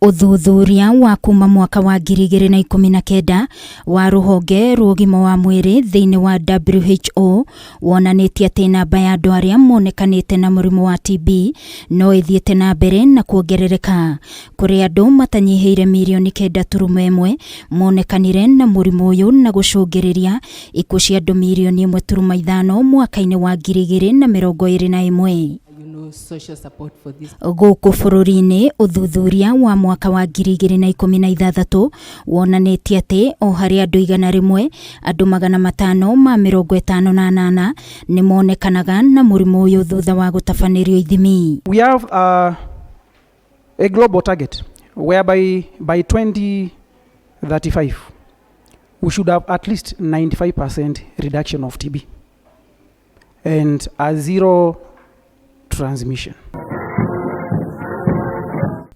Uthuthuria wa kuma mwaka wa 2019 wa ruhonge rwa ũgima wa mwĩrĩ thĩinĩ wa WHO wonanĩtie atĩ namba ya andũ arĩa monekanĩte na mũrimũ wa TB no ĩthiĩte na mbere na kuongerereka, kũrĩ andũ matanyihiire mirioni 9.1 monekanire na mũrimũ ũyũ na gũcũngĩrĩria ikuũ cia andũ mirioni 1.5 mwaka-inĩ wa 2021. Guku bururi-ini uthuthuria wa mwaka wa 2016 wonanĩtie atĩ o harĩ andũ 100 andũ 558 nĩmonekanaga na mũrimũ ũyũ thutha wa gũtabanĩrio ithimi. We have a global target whereby by 2035 we should have at least 95% reduction of TB and a zero transmission.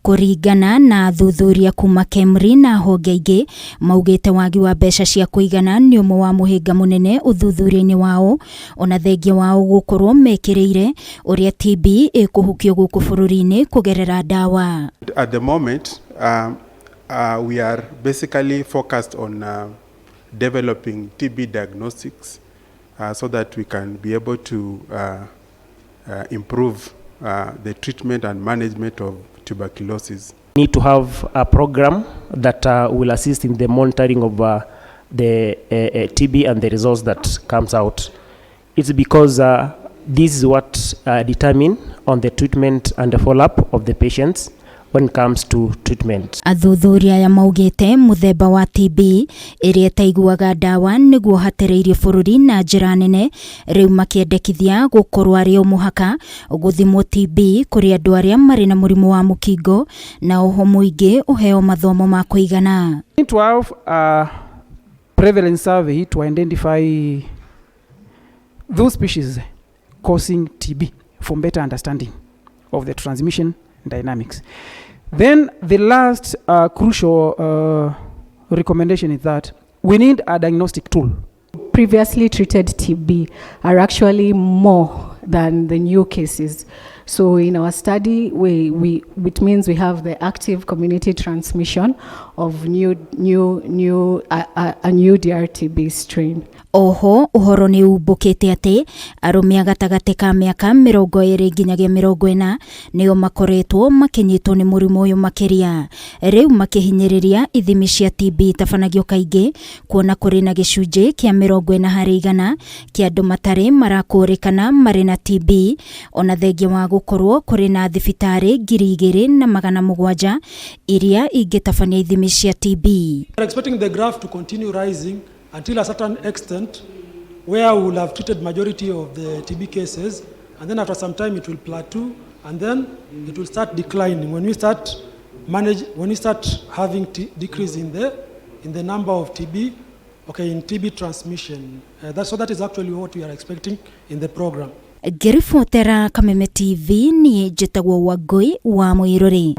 Kuringana na Athuthuria kuma KeMRI na honge ingĩ maugĩte wagi wa mbeca cia kuigana nĩ ũmwe wa muhinga munene uthuthuria-inĩ wao, ona thengia wao gũkorwo mekĩrĩire uria TB ĩkũhukio gũkũ bũrũri-inĩ kũgerera ndawa. At the moment we are basically focused on developing TB diagnostics so that we can be able to improve the treatment and management of tuberculosis. We need to have a program that will assist in the monitoring of the TB and the results that comes out. It's because this is what determine on the treatment and the follow-up of the patients when it comes to treatment. Athuthuria ya maugĩte muthemba wa TB ĩrĩa ĩtaiguaga ndawa nĩguo hatĩrĩirie bũrũri na njĩra nene, rĩu makĩendekithia gũkorwo arĩ o mũhaka gũthimwo TB kũrĩ andũ arĩa marĩ na mũrimũ wa mũkingo na oho mũingĩ ũheo mathomo ma kuigana. We need to have a prevalence survey to identify those species causing TB for better understanding of the transmission dynamics. Then the last crucial recommendation is that we need a diagnostic tool. Previously treated TB are actually more than the new cases. So in our study, which means we have the active community transmission of a new DRTB strain. Oho uhoro ni ubukite ati arumia gatagati ka miaka 20 nginyagia 40 nio makoretwo makinyitwo ni murimu uyu makiria, riu makihinyiriria ithimi cia TB tabanagio kaingi kuona kuri na gicunji kia 40 harĩ 100 kia andu matari marakũrĩkana marĩ na TB, ona thengia wa gukorwo kuri na thibitari 2,700 iria ingĩtabania ithimi cia TB. We are expecting the graph to continue rising until a certain extent where we will have treated majority of the TB cases, and then after some time it will plateau and then it will start declining when we start having decrease in the number of TB, in TB transmission. So that is actually what we are expecting in the program. Ngĩribotera KeMRI TV ni njĩtagwo Wagi wa Mwiruri.